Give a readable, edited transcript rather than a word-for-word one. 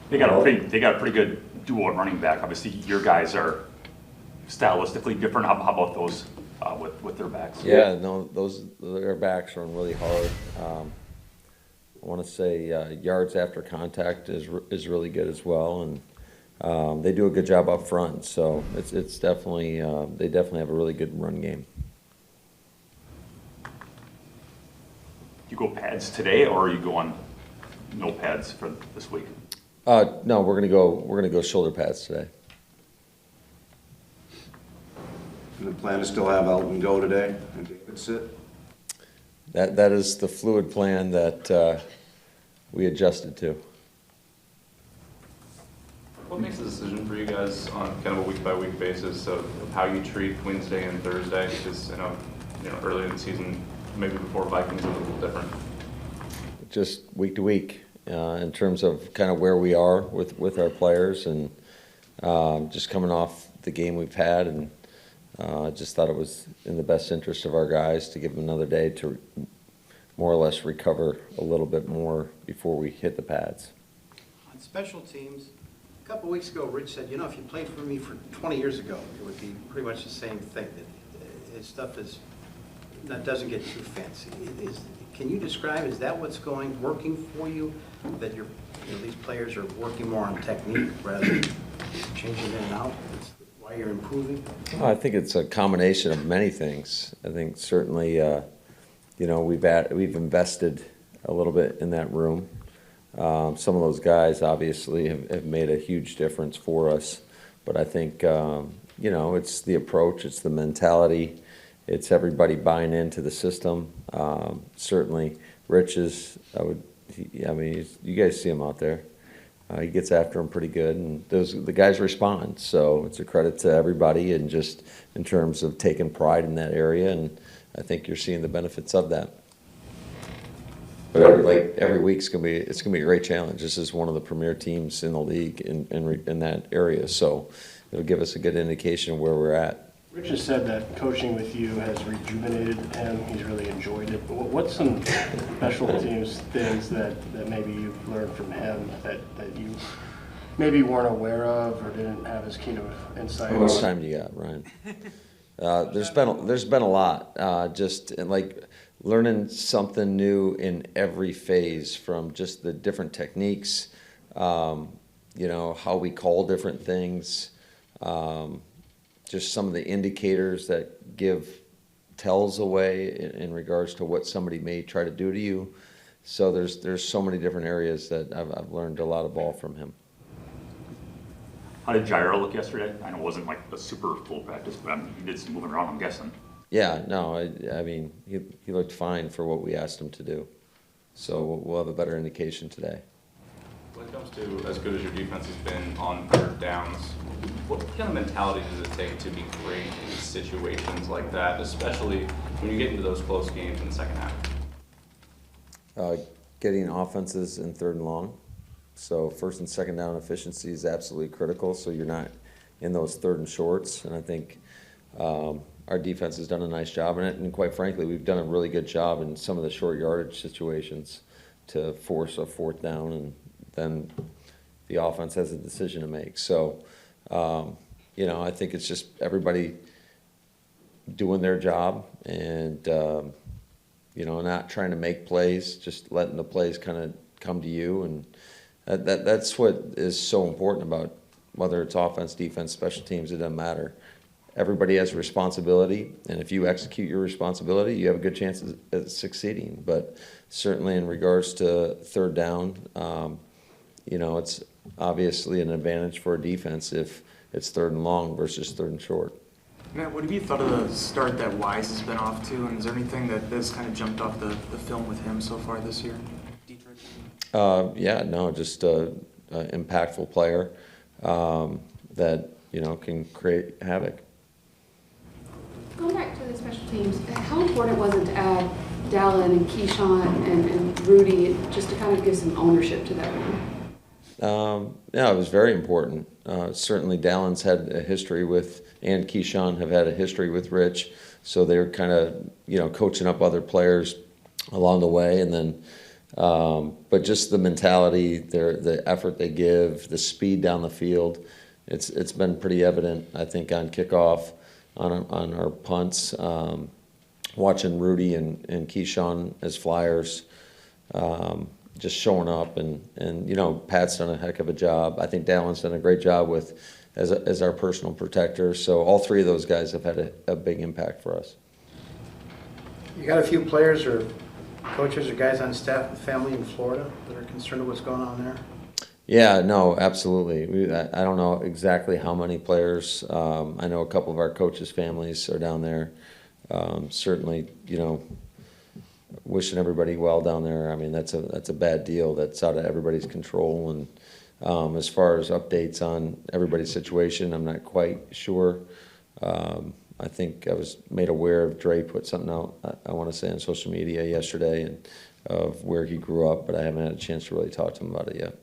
They got a pretty good duo at running back. Obviously, your guys are stylistically different. How about those with their backs? Yeah, no, their backs run really hard. I want to say yards after contact is really good as well, and they do a good job up front. So it's definitely they definitely have a really good run game. You go pads today, or are you going no pads for this week? No, we're gonna go shoulder pads today. And the plan is still have Elton go today and David sit? That is the fluid plan that we adjusted to. What makes the decision for you guys on kind of a week-by-week basis of how you treat Wednesday and Thursday? Because early in the season, maybe before Vikings, it was a little different. Just week to week, in terms of kind of where we are with our players, and just coming off the game we've had, and just thought it was in the best interest of our guys to give them another day to more or less recover a little bit more before we hit the pads. On special teams, a couple weeks ago, Rich said, if you played for me for 20 years ago, it would be pretty much the same thing. That his stuff that doesn't get too fancy. Can you describe, is that what's working for you? That these players are working more on technique rather than changing in and out? That's why you're improving? I think it's a combination of many things. I think certainly, we've invested a little bit in that room. Some of those guys obviously have made a huge difference for us. But I think, it's the approach, it's the mentality, it's everybody buying into the system. Certainly, Rich is, you guys see him out there. He gets after them pretty good, and the guys respond. So it's a credit to everybody, and just in terms of taking pride in that area, and I think you're seeing the benefits of that. But every week it's gonna be a great challenge. This is one of the premier teams in the league in that area, so it'll give us a good indication of where we're at. Rich has said that coaching with you has rejuvenated him. He's really enjoyed it. But what's some special teams things that maybe you've learned from him that you maybe weren't aware of or didn't have as keen of insight? How much time do you got, Ryan? There's been a lot. Just like learning something new in every phase, from just the different techniques, how we call different things. Just some of the indicators that give tells away in regards to what somebody may try to do to you. So there's so many different areas that I've learned a lot of ball from him. How did Jairo look yesterday? I know it wasn't like a super full practice, but he did some moving around, I'm guessing. Yeah, no, he looked fine for what we asked him to do. So we'll have a better indication today. When it comes to as good as your defense has been on third downs, what kind of mentality does it take to be great in situations like that, especially when you get into those close games in the second half? Getting offenses in third and long. So first and second down efficiency is absolutely critical, so you're not in those third and shorts. And I think our defense has done a nice job in it, and quite frankly, we've done a really good job in some of the short yardage situations to force a fourth down, and then the offense has a decision to make. So, I think it's just everybody doing their job, and not trying to make plays, just letting the plays kind of come to you, and that's what is so important about whether it's offense, defense, special teams. It doesn't matter. Everybody has a responsibility, and if you execute your responsibility, you have a good chance at succeeding. But certainly in regards to third down, it's obviously an advantage for a defense if it's third and long versus third and short. Matt, what have you thought of the start that Wise has been off to, and is there anything that has kind of jumped off the film with him so far this year? Detroit? Just an impactful player that can create havoc. Going back to the special teams, how important was it to add Dallin and Keyshawn and Rudy just to kind of give some ownership to that room? It was very important. Certainly Dallin's had a history with, and Keyshawn have had a history with Rich, so they're kind of, coaching up other players along the way. And then, But just the mentality, the effort they give, the speed down the field, it's been pretty evident, I think, on kickoff, on our punts. Watching Rudy and Keyshawn as flyers, just showing up, and you know, Pat's done a heck of a job. I think Dallin's done a great job as our personal protector. So all three of those guys have had a big impact for us. You got a few players or coaches or guys on staff with family in Florida that are concerned with what's going on there? Yeah, no, absolutely. I don't know exactly how many players. I know a couple of our coaches' families are down there. Certainly, you know, wishing everybody well down there. I mean, that's a bad deal. That's out of everybody's control. And as far as updates on everybody's situation, I'm not quite sure. I think I was made aware of Dre put something out, I want to say, on social media yesterday, and of where he grew up, but I haven't had a chance to really talk to him about it yet.